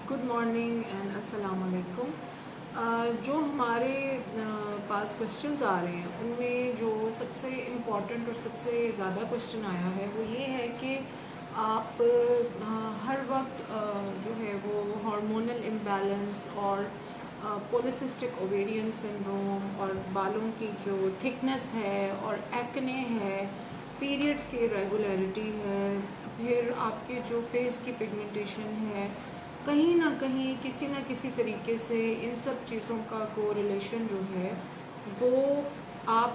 Good morning and अस्सलाम वालेकुम। जो हमारे पास क्वेश्चंस आ रहे हैं उनमें जो सबसे इम्पॉर्टेंट और सबसे ज़्यादा क्वेश्चन आया है वो ये है कि आप हर वक्त जो है वो हार्मोनल इम्बैलेंस और पॉलीसिस्टिक ओवेरियन सिंड्रोम और बालों की जो थिकनेस है और एक्ने है, पीरियड्स की इरेगुलरिटी है, फिर आपके जो फेस की पिगमेंटेशन है, कहीं ना कहीं किसी न किसी तरीके से इन सब चीज़ों का कोरिलेशन जो है वो आप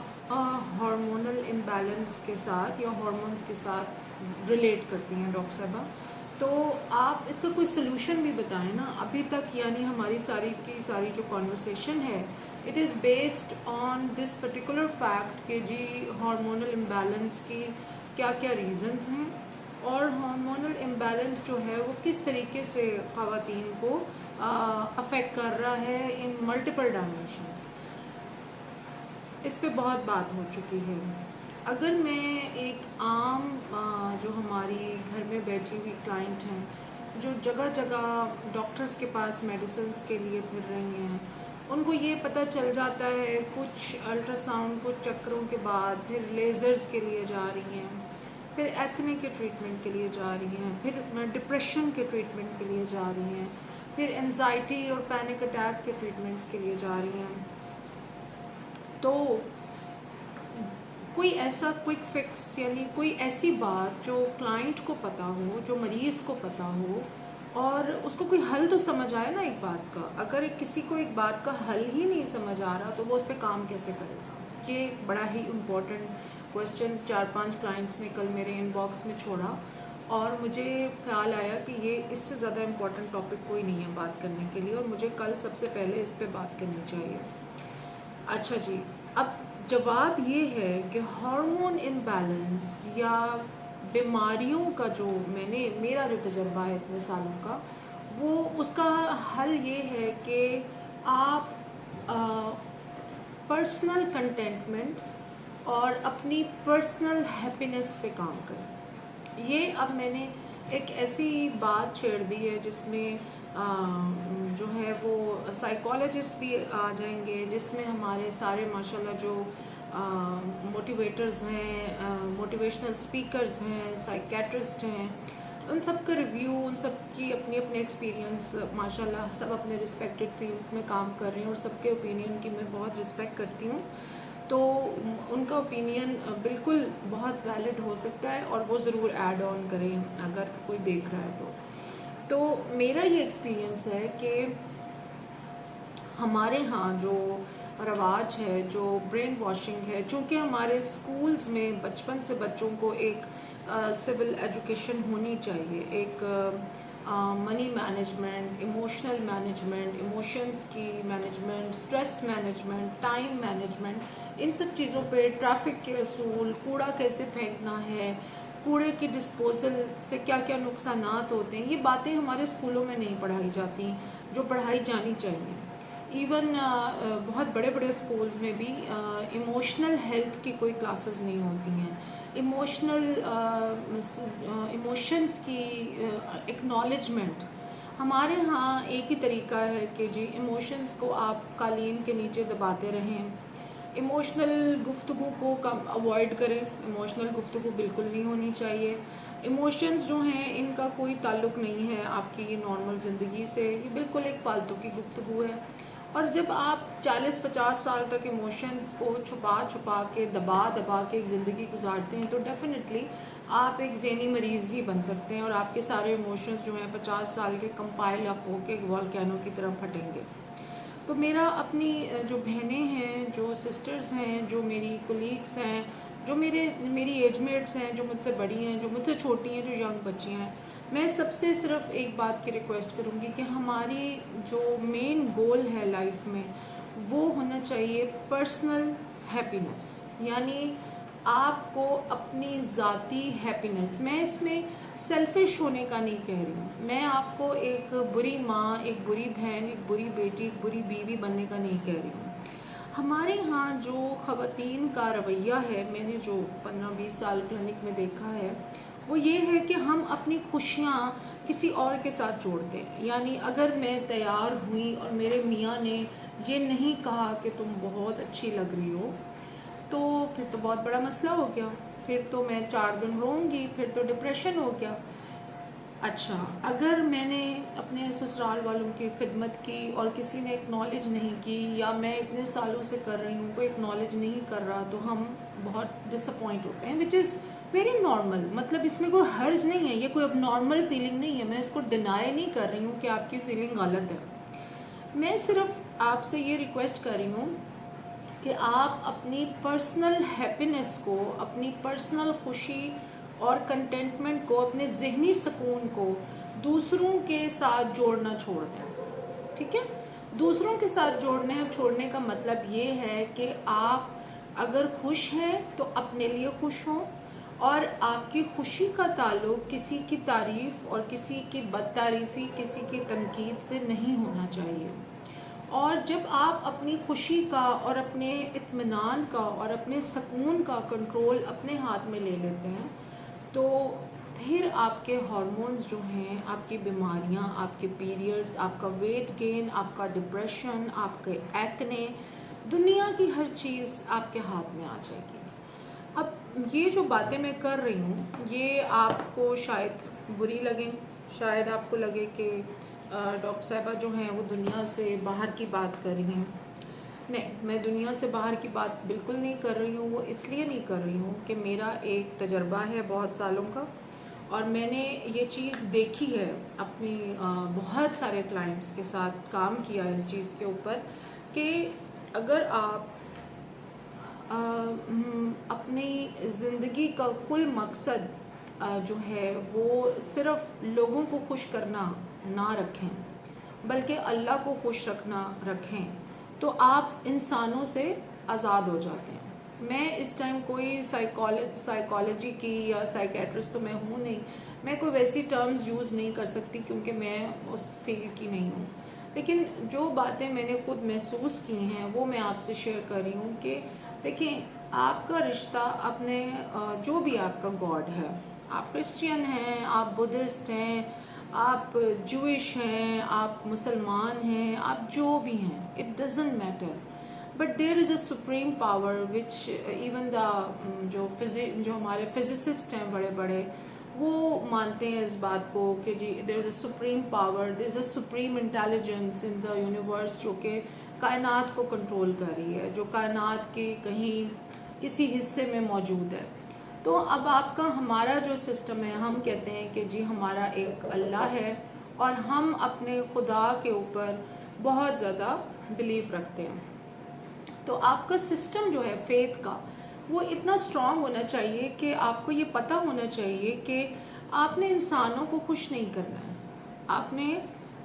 हार्मोनल इम्बैलेंस के साथ या हार्मोन्स के साथ रिलेट करती हैं डॉक्टर साहबा। तो आप इसका कोई सोल्यूशन भी बताएं ना। अभी तक यानी हमारी सारी की सारी जो कॉन्वर्सेशन है it is based on this particular fact कि जी हार्मोनल इम्बैलेंस की क्या क्या रीज़न्स हैं और हार्मोनल इम्बैलेंस जो है वो किस तरीके से ख़वातीन को अफेक्ट कर रहा है इन मल्टीपल डायमेंशंस। इस पे बहुत बात हो चुकी है। अगर मैं एक आम जो हमारी घर में बैठी हुई क्लाइंट हैं जो जगह जगह डॉक्टर्स के पास मेडिसिन्स के लिए फिर रही हैं, उनको ये पता चल जाता है कुछ अल्ट्रासाउंड कुछ चक्करों के बाद फिर लेज़र्स के लिए जा रही हैं, फिर एक्ने के ट्रीटमेंट के लिए जा रही हैं, फिर डिप्रेशन के ट्रीटमेंट के लिए जा रही हैं, फिर एंजाइटी और पैनिक अटैक के ट्रीटमेंट्स के लिए जा रही हैं। तो कोई ऐसा क्विक फिक्स यानी कोई ऐसी बात जो क्लाइंट को पता हो, जो मरीज़ को पता हो और उसको कोई हल तो समझ आए ना एक बात का। अगर किसी को एक बात का हल ही नहीं समझ आ रहा तो वो उस पर काम कैसे करेगा। ये बड़ा ही इम्पोर्टेंट क्वेश्चन 4-5 क्लाइंट्स ने कल मेरे इनबॉक्स में छोड़ा और मुझे ख्याल आया कि ये इससे ज़्यादा इम्पोर्टेंट टॉपिक कोई नहीं है बात करने के लिए और मुझे कल सबसे पहले इस पर बात करनी चाहिए। अच्छा जी, अब जवाब ये है कि हार्मोन इम्बैलेंस या बीमारियों का जो मेरा जो तजर्बा है इतने सालों का, वो उसका हल ये है कि आप पर्सनल कंटेंटमेंट और अपनी पर्सनल हैप्पीनेस पे काम करें। ये अब मैंने एक ऐसी बात छेड़ दी है जिसमें जो है वो साइकोलॉजिस्ट भी आ जाएंगे, जिसमें हमारे सारे माशाल्लाह जो मोटिवेटर्स हैं, मोटिवेशनल स्पीकर्स हैं, साइकेट्रिस्ट हैं, उन सब का रिव्यू, उन सब की अपनी अपने एक्सपीरियंस माशाल्लाह सब अपने रिस्पेक्टेड फील्ड्स में काम कर रहे हैं और सबके ओपिनियन की मैं बहुत रिस्पेक्ट करती हूँ। तो उनका ओपिनियन बिल्कुल बहुत वैलिड हो सकता है और वो ज़रूर ऐड ऑन करें अगर कोई देख रहा है तो मेरा ये एक्सपीरियंस है कि हमारे यहाँ जो रवाज है, जो ब्रेन वॉशिंग है, चूँकि हमारे स्कूल्स में बचपन से बच्चों को एक सिविल एजुकेशन होनी चाहिए, एक money management, emotional management, emotions की management, stress management, time management, इन सब चीज़ों पे ट्रैफिक के असूल, कूड़ा कैसे फेंकना है, कूड़े के डिस्पोजल से क्या क्या नुकसानात होते हैं, ये बातें हमारे स्कूलों में नहीं पढ़ाई जाती जो पढ़ाई जानी चाहिए। इवन बहुत बड़े बड़े स्कूल्स में भी इमोशनल हेल्थ की कोई क्लासेस नहीं होती हैं। इमोशंस की एक्नॉलेजमेंट हमारे यहाँ एक ही तरीका है कि जी इमोशंस को आप कालीन के नीचे दबाते रहें, इमोशनल गुफ्तगू को कम अवॉइड करें, इमोशनल गुफ्तगू बिल्कुल नहीं होनी चाहिए। इमोशंस जो हैं इनका कोई ताल्लुक़ नहीं है आपकी ये नॉर्मल ज़िंदगी से, ये बिल्कुल एक फालतू की गुफ्तगू है। और जब आप 40-50 साल तक इमोशंस को छुपा छुपा के दबा के एक ज़िंदगी गुजारते हैं तो डेफिनेटली आप एक ज़हनी मरीज़ ही बन सकते हैं और आपके सारे इमोशंस जो हैं 50 साल के कंपाइल अप होके एक वॉल्केनो की तरह फटेंगे। तो मेरा अपनी जो बहनें हैं, जो सिस्टर्स हैं, जो मेरी कोलीग्स हैं, जो मेरी एजमेट्स हैं, जो मुझसे बड़ी हैं, जो मुझसे छोटी हैं, जो यंग बच्चियाँ हैं, मैं सबसे सिर्फ एक बात की रिक्वेस्ट करूँगी कि हमारी जो मेन गोल है लाइफ में वो होना चाहिए पर्सनल हैप्पीनेस, यानी आपको अपनी ज़ाती हैप्पीनेस। मैं इसमें सेल्फिश होने का नहीं कह रही हूँ, मैं आपको एक बुरी माँ, एक बुरी बहन, एक बुरी बेटी, एक बुरी बीवी बनने का नहीं कह रही हूँ। हमारे यहाँ जो ख़वातीन का रवैया है, मैंने जो 15-20 साल क्लिनिक में देखा है, वो ये है कि हम अपनी खुशियाँ किसी और के साथ जोड़ दें। यानी अगर मैं तैयार हुई और मेरे मियाँ ने ये नहीं कहा कि तुम बहुत अच्छी लग रही हो, तो फिर तो बहुत बड़ा मसला हो गया, फिर तो मैं 4 दिन रोऊंगी, फिर तो डिप्रेशन हो गया। अच्छा, अगर मैंने अपने ससुराल वालों की खिदमत की और किसी ने एक्नॉलेज नहीं की, या मैं इतने सालों से कर रही हूँ कोई एक्नॉलेज नहीं कर रहा, तो हम बहुत डिसअपॉइंट होते हैं, विच इज़ वेरी नॉर्मल। मतलब इसमें कोई हर्ज नहीं है, ये कोई अब नॉर्मल फीलिंग नहीं है। मैं इसको डिनाई नहीं कर रही हूँ कि आपकी फीलिंग गलत है। मैं सिर्फ आपसे ये रिक्वेस्ट कर रही हूँ कि आप अपनी पर्सनल हैप्पीनेस को, अपनी पर्सनल खुशी और कंटेंटमेंट को, अपने जहनी सुकून को दूसरों के साथ जोड़ना छोड़ दें। ठीक है? दूसरों के साथ छोड़ने का मतलब ये है कि आप अगर खुश हैं तो अपने लिए खुश हों, और आपकी खुशी का ताल्लुक किसी की तारीफ और किसी की बदतारीफी, किसी की तनकीद से नहीं होना चाहिए। और जब आप अपनी खुशी का और अपने इत्मीनान का और अपने सुकून का कंट्रोल अपने हाथ में ले लेते हैं, तो फिर आपके हार्मोन्स जो हैं, आपकी बीमारियां, आपके पीरियड्स, आपका वेट गेन, आपका डिप्रेशन, आपके एक्ने, दुनिया की हर चीज़ आपके हाथ में आ जाएगी। अब ये जो बातें मैं कर रही हूँ, ये आपको शायद बुरी लगें, शायद आपको लगे कि डॉक्टर साहिबा जो हैं वो दुनिया से बाहर की बात कर रही हैं। नहीं, मैं दुनिया से बाहर की बात बिल्कुल नहीं कर रही हूँ। वो इसलिए नहीं कर रही हूँ कि मेरा एक तजर्बा है बहुत सालों का, और मैंने ये चीज़ देखी है अपनी बहुत सारे क्लाइंट्स के साथ काम किया है इस चीज़ के ऊपर, कि अगर आप अपनी ज़िंदगी का कुल मकसद जो है वो सिर्फ लोगों को खुश करना ना रखें, बल्कि अल्लाह को खुश रखना रखें, तो आप इंसानों से आज़ाद हो जाते हैं। मैं इस टाइम कोई साइकोलॉजी की या साइकेट्रिस्ट तो मैं हूँ नहीं, मैं कोई वैसी टर्म्स यूज़ नहीं कर सकती क्योंकि मैं उस फील्ड की नहीं हूँ। लेकिन जो बातें मैंने खुद महसूस की हैं वो मैं आपसे शेयर कर रही हूँ कि देखिए, आपका रिश्ता अपने जो भी आपका गॉड है, आप क्रिश्चियन हैं, आप बुद्धिस्ट हैं, आप जूइश हैं, आप मुसलमान हैं, आप जो भी हैं, it doesn't matter, but there is a supreme power which even the जो हमारे फिजिसिस्ट हैं बड़े बड़े, वो मानते हैं इस बात को कि जी there is a supreme power, there is a supreme intelligence in the universe जो कि कायनात को कंट्रोल कर रही है, जो कायनात के कहीं किसी हिस्से में मौजूद है। तो अब आपका हमारा जो सिस्टम है, हम कहते हैं कि जी हमारा एक अल्लाह है और हम अपने खुदा के ऊपर बहुत ज़्यादा बिलीव रखते हैं। तो आपका सिस्टम जो है फेथ का, वो इतना स्ट्रांग होना चाहिए कि आपको ये पता होना चाहिए कि आपने इंसानों को खुश नहीं करना है, आपने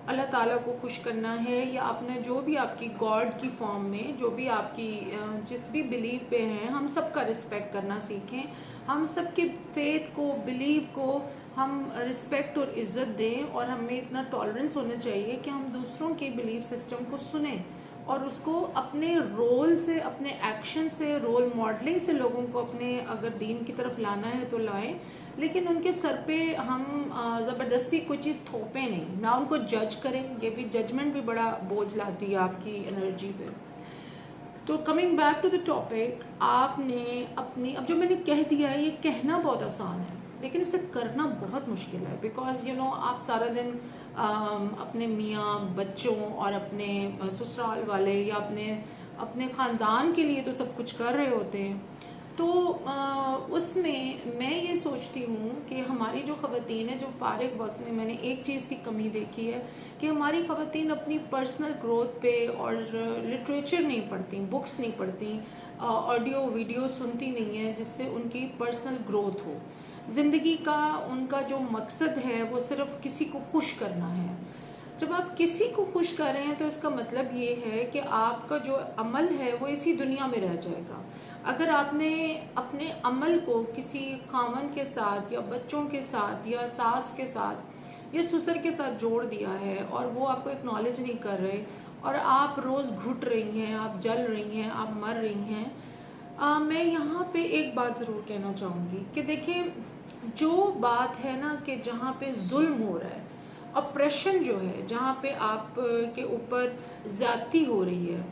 अल्लाह ताला को खुश करना है, या आपने जो भी आपकी गॉड की फॉर्म में जो भी आपकी जिस भी बिलीव पे हैं, हम सबका रिस्पेक्ट करना सीखें, हम सबके फेथ को, बिलीव को हम रिस्पेक्ट और इज़्ज़त दें, और हमें इतना टॉलरेंस होना चाहिए कि हम दूसरों के बिलीव सिस्टम को सुनें और उसको अपने रोल से, अपने एक्शन से, रोल मॉडलिंग से लोगों को अपने अगर दीन की तरफ लाना है तो लाएं, लेकिन उनके सर पे हम ज़बरदस्ती कोई चीज़ थोपें नहीं, ना उनको जज करें। ये भी जजमेंट भी बड़ा बोझ लाती है आपकी एनर्जी पे। तो coming back to the topic, आपने अपनी, अब जो मैंने कह दिया है ये कहना बहुत आसान है, लेकिन इसे करना बहुत मुश्किल है, बिकॉज यू नो आप सारा दिन अपने मियाँ, बच्चों और अपने ससुराल वाले या अपने अपने ख़ानदान के लिए तो सब कुछ कर रहे होते हैं। तो उसमें मैं ये सोचती हूँ कि हमारी जो ख़वातीन है, जो फ़ारिग वक्त में मैंने एक चीज़ की कमी देखी है कि हमारी ख़वातीन अपनी पर्सनल ग्रोथ पे और लिटरेचर नहीं पढ़ती, बुक्स नहीं पढ़ती, ऑडियो वीडियो सुनती नहीं है जिससे उनकी पर्सनल ग्रोथ हो। ज़िंदगी का उनका जो मकसद है वो सिर्फ किसी को खुश करना है। जब आप किसी को खुश कर रहे हैं तो इसका मतलब ये है कि आपका जो अमल है वो इसी दुनिया में रह जाएगा। अगर आपने अपने अमल को किसी खामन के साथ या बच्चों के साथ या सास के साथ या ससुर के साथ जोड़ दिया है और वो आपको एक्नॉलेज नहीं कर रहे और आप रोज़ घुट रही हैं, आप जल रही हैं, आप मर रही हैं, मैं यहाँ पे एक बात ज़रूर कहना चाहूँगी कि देखिए, जो बात है ना कि जहाँ पे जुल्म हो रहा है, ऑप्रेशन जो है, जहाँ पे आप के ऊपर ज़्यादती हो रही है,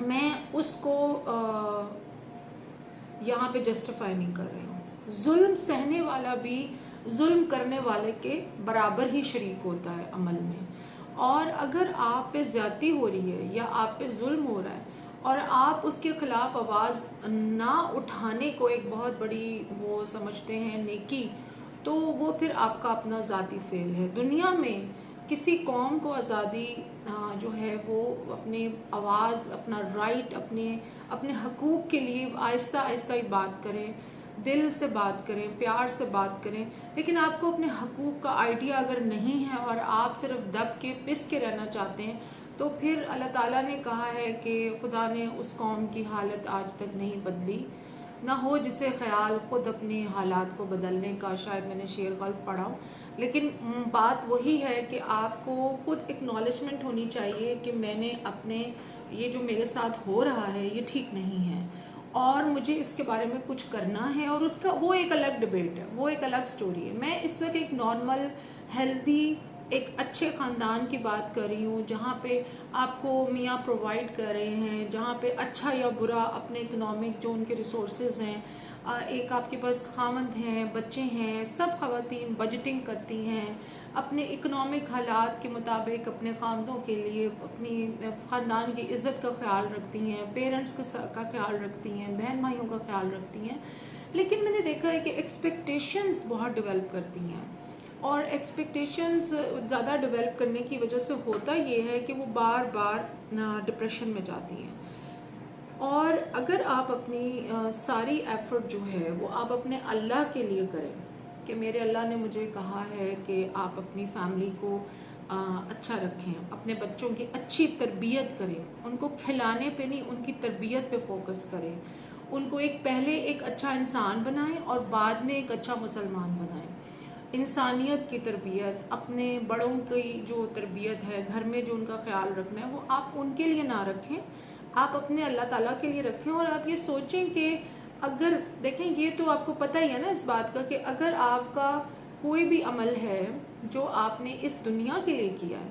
मैं उसको यहाँ पे जस्टिफाई नहीं कर रही हूँ। जुल्म सहने वाला भी जुल्म करने वाले के बराबर ही शरीक होता है अमल में। और अगर आप पे ज्यादती हो रही है या आप पे जुल्म हो रहा है और आप उसके खिलाफ आवाज़ ना उठाने को एक बहुत बड़ी वो समझते हैं नेकी, तो वो फिर आपका अपना ज़ाती फेल है। दुनिया में किसी कौम को आज़ादी जो है वो अपने आवाज़, अपना राइट, अपने अपने हकूक़ के लिए आहिस्ता आहिस्ता ही बात करें, दिल से बात करें, प्यार से बात करें। लेकिन आपको अपने हकूक़ का आइडिया अगर नहीं है और आप सिर्फ दब के पिस के रहना चाहते हैं, तो फिर अल्लाह ताला ने कहा है कि खुदा ने उस कौम की हालत आज तक नहीं बदली, ना हो जिसे ख्याल खुद अपने हालात को बदलने का। शायद मैंने शेर गलत पढ़ा हो, लेकिन बात वही है कि आपको खुद एक्नॉलेजमेंट होनी चाहिए कि मैंने अपने ये जो मेरे साथ हो रहा है ये ठीक नहीं है और मुझे इसके बारे में कुछ करना है। और उसका वो एक अलग डिबेट है, वो एक अलग स्टोरी है। मैं इस वक्त एक नॉर्मल हेल्दी एक अच्छे ख़ानदान की बात कर रही हूँ, जहाँ पे आपको मियाँ प्रोवाइड कर रहे हैं, जहाँ पे अच्छा या बुरा अपने इकोनॉमिक जो उनके रिसोर्सेज हैं, एक आपके पास खामद हैं, बच्चे हैं, सब ख़वातीन बजटिंग करती हैं अपने इकोनॉमिक हालात के मुताबिक, अपने खामदों के लिए, अपनी ख़ानदान की इज़्ज़त का ख्याल रखती हैं, पेरेंट्स का ख्याल रखती हैं, बहन भाइयों का ख्याल रखती हैं। लेकिन मैंने देखा है कि एक्सपेक्टेशंस बहुत डेवलप करती हैं, और एक्सपेक्टेशंस ज़्यादा डेवलप करने की वजह से होता ये है कि वो बार बार डिप्रेशन में जाती हैं। और अगर आप अपनी सारी एफर्ट जो है वो आप अपने अल्लाह के लिए करें कि मेरे अल्लाह ने मुझे कहा है कि आप अपनी फैमिली को अच्छा रखें, अपने बच्चों की अच्छी तरबियत करें, उनको खिलाने पे नहीं उनकी तरबियत पे फोकस करें, उनको पहले एक अच्छा इंसान बनाएं और बाद में एक अच्छा मुसलमान बनाएं। इंसानियत की तरबियत, अपने बड़ों की जो तरबियत है, घर में जो उनका ख्याल रखना है, वो आप उनके लिए ना रखें, आप अपने अल्लाह ताला के लिए रखें। और आप ये सोचें कि अगर देखें, ये तो आपको पता ही है ना इस बात का कि अगर आपका कोई भी अमल है जो आपने इस दुनिया के लिए किया है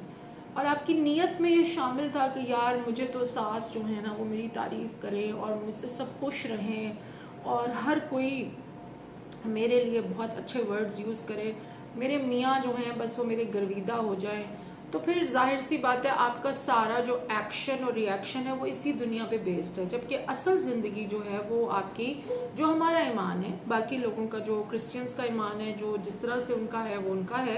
और आपकी नीयत में ये शामिल था कि यार मुझे तो सास जो है ना वो मेरी तारीफ़ करें और मुझसे सब खुश रहें और हर कोई मेरे लिए बहुत अच्छे वर्ड्स यूज़ करे, मेरे मियाँ जो हैं बस वो मेरे गर्विदा हो जाएं, तो फिर जाहिर सी बात है आपका सारा जो एक्शन और रिएक्शन है वो इसी दुनिया पे बेस्ड है। जबकि असल ज़िंदगी जो है वो आपकी, जो हमारा ईमान है, बाकी लोगों का जो क्रिश्चियंस का ईमान है, जो जिस तरह से उनका है वो उनका है।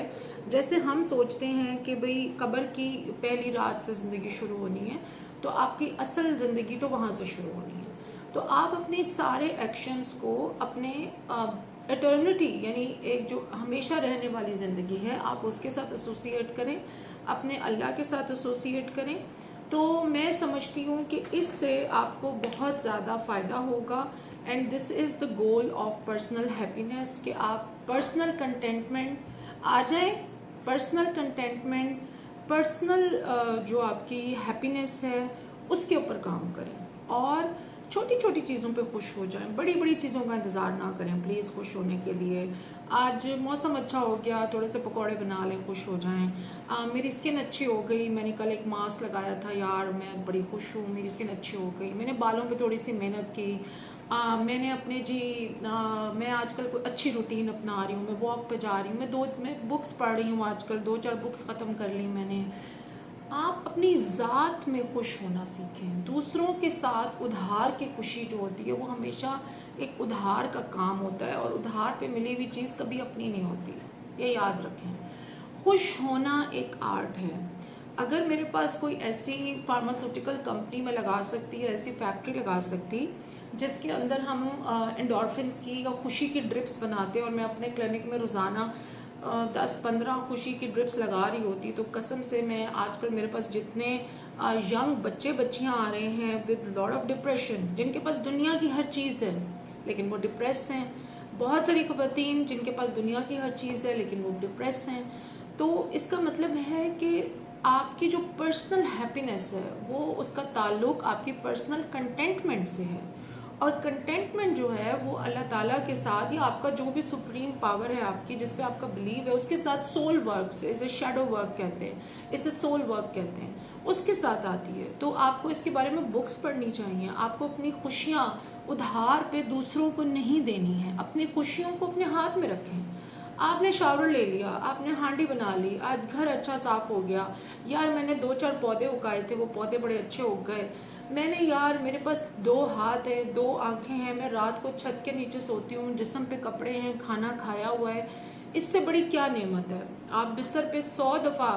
जैसे हम सोचते हैं कि भाई कब्र की पहली रात से ज़िंदगी शुरू होनी है, तो आपकी असल ज़िंदगी तो वहाँ से शुरू होनी है। तो आप अपने सारे एक्शंस को अपने एटर्निटी यानी एक जो हमेशा रहने वाली ज़िंदगी है, आप उसके साथ एसोसिएट करें, अपने अल्लाह के साथ एसोसिएट करें। तो मैं समझती हूँ कि इससे आपको बहुत ज़्यादा फ़ायदा होगा। And this is the goal of personal happiness, कि आप पर्सनल कंटेंटमेंट आ जाए, पर्सनल कंटेंटमेंट, पर्सनल जो आपकी हैप्पीनेस है उसके ऊपर काम करें और छोटी छोटी चीज़ों पे खुश हो जाएं, बड़ी बड़ी चीज़ों का इंतज़ार ना करें प्लीज़ खुश होने के लिए। आज मौसम अच्छा हो गया, थोड़े से पकौड़े बना लें, खुश हो जाएं। मेरी स्किन अच्छी हो गई, मैंने कल एक मास्क लगाया था, यार मैं बड़ी खुश हूँ, मेरी स्किन अच्छी हो गई। मैंने बालों पे थोड़ी सी मेहनत की, मैंने अपने मैं आजकल कोई अच्छी रूटीन अपना रही हूँ, मैं वॉक पे जा रही हूँ, मैं बुक्स पढ़ रही हूँ, आजकल 2-4 बुक्स ख़त्म कर ली मैंने। आप अपनी ज़ात में खुश होना सीखें। दूसरों के साथ उधार की खुशी जो होती है वो हमेशा एक उधार का काम होता है, और उधार पे मिली हुई चीज़ कभी अपनी नहीं होती, ये याद रखें। खुश होना एक आर्ट है। अगर मेरे पास कोई ऐसी फार्मास्यूटिकल कंपनी में लगा सकती है, ऐसी फैक्ट्री लगा सकती जिसके अंदर हम एंडोर्फिन्स की या खुशी की ड्रिप्स बनाते हैं, और मैं अपने क्लिनिक में रोज़ाना 10-15 खुशी की ड्रिप्स लगा रही होती, तो कसम से मैं आजकल मेरे पास जितने यंग बच्चे बच्चियां आ रहे हैं विद लॉट ऑफ डिप्रेशन, जिनके पास दुनिया की हर चीज़ है लेकिन वो डिप्रेस हैं, बहुत सारी ख़वातीन जिनके पास दुनिया की हर चीज़ है लेकिन वो डिप्रेस हैं। तो इसका मतलब है कि आपकी जो पर्सनल हैप्पीनेस है वो उसका ताल्लुक आपकी पर्सनल कंटेंटमेंट से है, और कंटेंटमेंट जो है वो अल्लाह ताला के साथ या आपका जो भी सुप्रीम पावर है आपकी, जिस पे आपका बिलीव है, उसके साथ सोल वर्क से, इसे शेडो वर्क कहते हैं, इसे सोल वर्क कहते हैं, उसके साथ आती है। तो आपको इसके बारे में बुक्स पढ़नी चाहिए। आपको अपनी खुशियाँ उधार पे दूसरों को नहीं देनी है, अपनी खुशियों को अपने हाथ में रखें। आपने शावर ले लिया, आपने हांडी बना ली, आज घर अच्छा साफ हो गया, यार मैंने 2-4 पौधे उगाए थे, वो पौधे बड़े अच्छे उग गए, मैंने यार मेरे पास 2 हाथ है, 2 आंखें हैं, मैं रात को छत के नीचे सोती हूँ, जिस्म पे कपड़े हैं, खाना खाया हुआ है, इससे बड़ी क्या नेमत है। आप बिस्तर पे 100 दफ़ा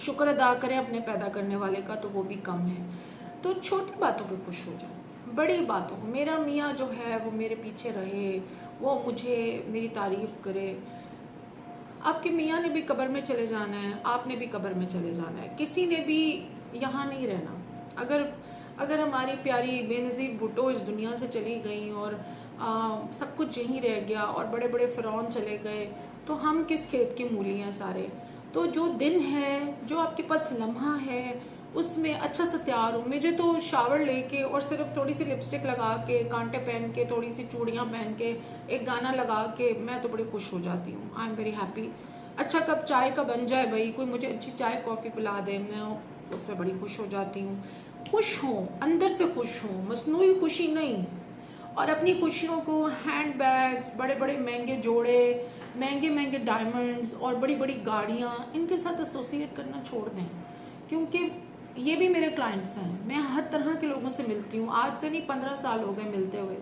शुक्र अदा करें अपने पैदा करने वाले का, तो वो भी कम है। तो छोटी बातों पे खुश हो जाए, बड़ी बातों, मेरा मियाँ जो है वो मेरे पीछे रहे, वो मुझे मेरी तारीफ करे। आपके मियाँ ने भी कब्र में चले जाना है, आपने भी कब्र में चले जाना है, किसी ने भी यहाँ नहीं रहना। अगर हमारी प्यारी बेनज़ीर भुट्टो इस दुनिया से चली गई और सब कुछ यहीं रह गया और बड़े बड़े फ़िरौन चले गए, तो हम किस खेत की मूली हैं सारे। तो जो दिन है, जो आपके पास लम्हा है, उसमें अच्छा सा तैयार हो। मुझे तो शावर लेके और सिर्फ थोड़ी सी लिपस्टिक लगा के, कांटे पहन के, थोड़ी सी चूड़ियाँ पहन के, एक गाना लगा के, मैं तो बड़ी खुश हो जाती हूँ। I am very happy. अच्छा कप चाय का बन जाए भाई, कोई मुझे अच्छी चाय कॉफ़ी पिला दे, मैं उस पर बड़ी खुश हो जाती हूँ। खुश हो, अंदर से खुश हो, मसनूई खुशी नहीं। और अपनी खुशियों को हैंड बैग्स, बड़े बड़े महंगे जोड़े, महंगे महंगे डायमंड्स और बड़ी बड़ी गाड़ियाँ, इनके साथ एसोसिएट करना छोड़ दें। क्योंकि ये भी मेरे क्लाइंट्स हैं, मैं हर तरह के लोगों से मिलती हूँ, आज से नहीं 15 साल हो गए मिलते हुए।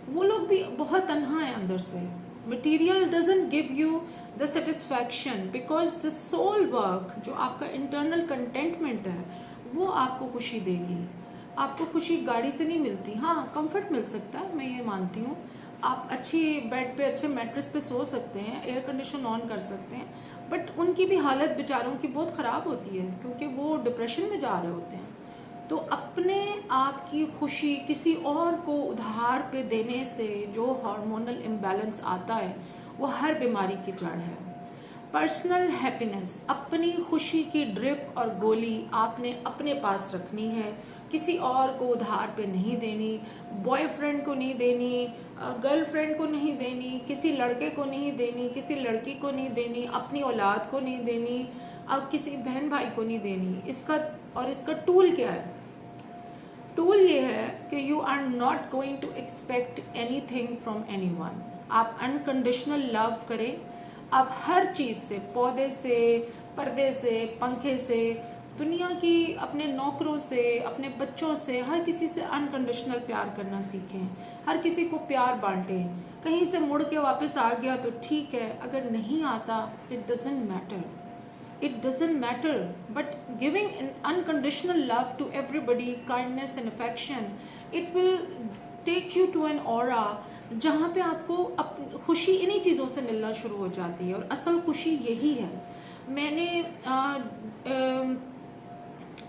वो लोग भी बहुत तन्हा है अंदर से। Material doesn't give you the satisfaction, because the soul work, जो आपका इंटरनल कंटेंटमेंट है, वो आपको खुशी देगी। आपको खुशी गाड़ी से नहीं मिलती। हाँ, कंफर्ट मिल सकता है, मैं ये मानती हूँ। आप अच्छी बेड पे, अच्छे मैट्रेस पे सो सकते हैं, एयर कंडीशन ऑन कर सकते हैं, बट उनकी भी हालत बेचारों की बहुत ख़राब होती है, क्योंकि वो डिप्रेशन में जा रहे होते हैं। तो अपने आप की खुशी किसी और को उधार पे देने से जो हार्मोनल इम्बैलेंस आता है, वो हर बीमारी की जड़ है। पर्सनल हैप्पीनेस, अपनी खुशी की ड्रिप और गोली आपने अपने पास रखनी है, किसी और को उधार पे नहीं देनी। बॉयफ्रेंड को नहीं देनी, गर्लफ्रेंड को नहीं देनी, किसी लड़के को नहीं देनी, किसी लड़की को नहीं देनी, अपनी औलाद को नहीं देनी, अब किसी बहन भाई को नहीं देनी। इसका टूल क्या है? टूल ये है कि you are not going to expect anything from anyone. आप अनकंडीशनल लव करें। आप हर चीज़ से, पौधे से, पर्दे से, पंखे से, दुनिया की, अपने नौकरों से, अपने बच्चों से, हर किसी से अनकंडीशनल प्यार करना सीखें। हर किसी को प्यार बांटें। कहीं से मुड़ के वापस आ गया तो ठीक है, अगर नहीं आता, it doesn't matter. It doesn't matter, but giving an unconditional love to everybody, kindness and affection, it will take you to an aura जहाँ पे आपको खुशी इन्हीं चीज़ों से मिलना शुरू हो जाती है, और असल खुशी यही है। मैंने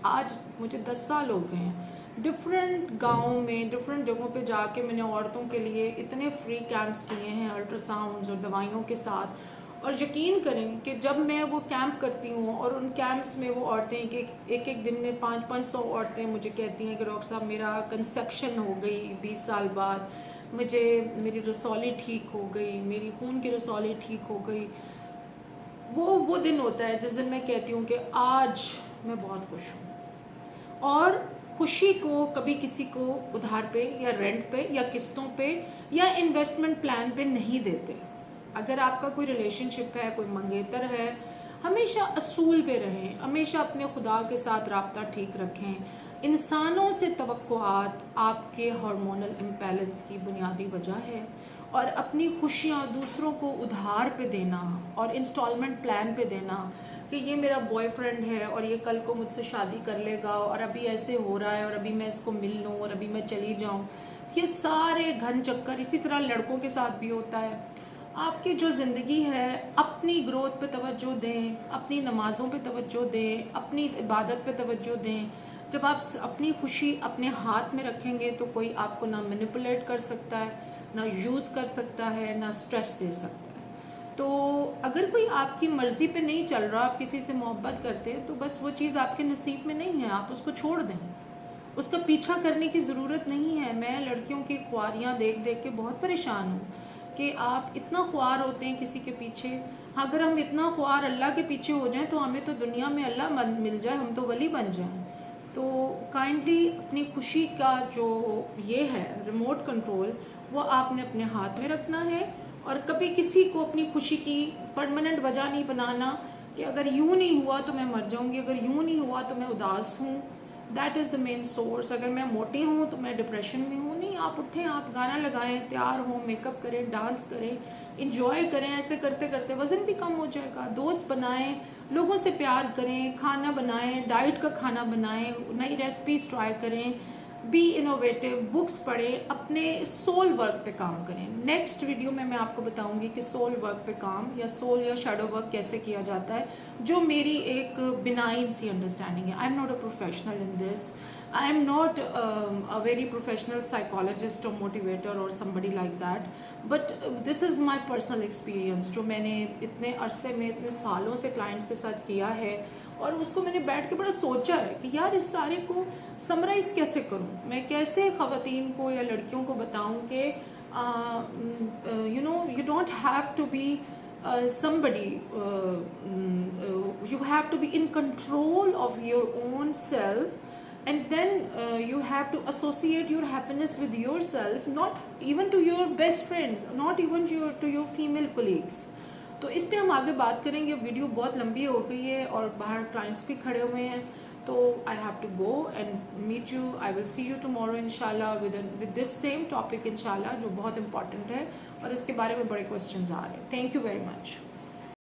आज मुझे 10 साल हो गए हैं, डिफरेंट गाँव में, डिफरेंट जगहों पे जाके मैंने औरतों के लिए इतने फ्री कैंप्स किए हैं, अल्ट्रासाउंड्स और दवाइयों के साथ। और यकीन करें कि जब मैं वो कैंप करती हूँ और उन कैंप्स में वो औरतें एक दिन में 500 औरतें मुझे कहती हैं कि डॉक्टर साहब मेरा कंसेप्शन हो गई 20 साल बाद, मुझे मेरी रसौली ठीक हो गई, मेरी खून की रसौली ठीक हो गई। वो दिन होता है जिस दिन मैं कहती हूँ कि आज मैं बहुत खुश हूँ। और खुशी को कभी किसी को उधार पे या रेंट पे या किस्तों पे या इन्वेस्टमेंट प्लान पे नहीं देते। अगर आपका कोई रिलेशनशिप है, कोई मंगेतर है, हमेशा असूल पे रहें, हमेशा अपने खुदा के साथ राब्ता ठीक रखें। इंसानों से तवक्कुआत आपके हार्मोनल इम्बैलेंस की बुनियादी वजह है। और अपनी खुशियाँ दूसरों को उधार पे देना और इंस्टॉलमेंट प्लान पे देना कि ये मेरा बॉयफ्रेंड है और ये कल को मुझसे शादी कर लेगा और अभी ऐसे हो रहा है और अभी मैं इसको मिल लूँ और अभी मैं चली जाऊँ, ये सारे घन चक्कर इसी तरह लड़कों के साथ भी होता है। आपकी जो ज़िंदगी है, अपनी ग्रोथ पे तवज्जो दें, अपनी नमाज़ों पे तवज्जो दें, अपनी इबादत पे तवज्जो दें। जब आप अपनी खुशी अपने हाथ में रखेंगे तो कोई आपको ना मैनिपुलेट कर सकता है, ना यूज़ कर सकता है, ना स्ट्रेस दे सकता है। तो अगर कोई आपकी मर्ज़ी पे नहीं चल रहा, आप किसी से मोहब्बत करते हैं, तो बस वो चीज़ आपके नसीब में नहीं है, आप उसको छोड़ दें। उसका पीछा करने की ज़रूरत नहीं है। मैं लड़कियों की ख्वारियाँ देख देख के बहुत परेशान हूँ कि आप इतना ख्वार होते हैं किसी के पीछे। अगर हम इतना ख्वार अल्लाह के पीछे हो जाएं तो हमें तो दुनिया में अल्लाह मिल जाए, हम तो वली बन जाएं। तो काइंडली अपनी खुशी का जो ये है रिमोट कंट्रोल, वो आपने अपने हाथ में रखना है। और कभी किसी को अपनी खुशी की परमानेंट वजह नहीं बनाना कि अगर यूँ नहीं हुआ तो मैं मर जाऊंगी, अगर यूँ नहीं हुआ तो मैं उदास हूँ। That is the main source. अगर मैं मोटी हूँ तो मैं डिप्रेशन में हूँ, नहीं। आप उठें, आप गाना लगाएं, तैयार हों, मेकअप करें, डांस करें, इंजॉय करें। ऐसे करते करते वज़न भी कम हो जाएगा। दोस्त बनाएं, लोगों से प्यार करें, खाना बनाएं, डाइट का खाना बनाएं, नई रेसिपीज ट्राई करें, बी इनोवेटिव, बुक्स पढ़ें, अपने सोल वर्क पे काम करें। नेक्स्ट वीडियो में मैं आपको बताऊंगी कि सोल वर्क पे काम या सोल या शेडो वर्क कैसे किया जाता है, जो मेरी एक बिनाइन सी अंडरस्टैंडिंग है। I am not a professional in this, I am not a very professional psychologist और मोटिवेटर और somebody like that, but this is my personal experience जो मैंने इतने अरसे में, इतने सालों से क्लाइंट्स के साथ किया है। और उसको मैंने बैठ के बड़ा सोचा है कि यार इस सारे को समराइज़ कैसे करूं, मैं कैसे ख़वातीन को या लड़कियों को बताऊं कि you don't have to be somebody, you have to be in control of your own self, and then you have to associate your happiness with yourself, not even to your best friends, not even to your female colleagues. तो इस पे हम आगे बात करेंगे। Video बहुत लंबी हो गई है और बाहर क्लाइंट्स भी खड़े हुए हैं, तो I have to go and meet you. I will see you tomorrow इंशाल्लाह विद दिस सेम टॉपिक इंशाल्लाह, जो बहुत इंपॉर्टेंट है और इसके बारे में बड़े क्वेश्चंस आ रहे हैं। Thank you very much.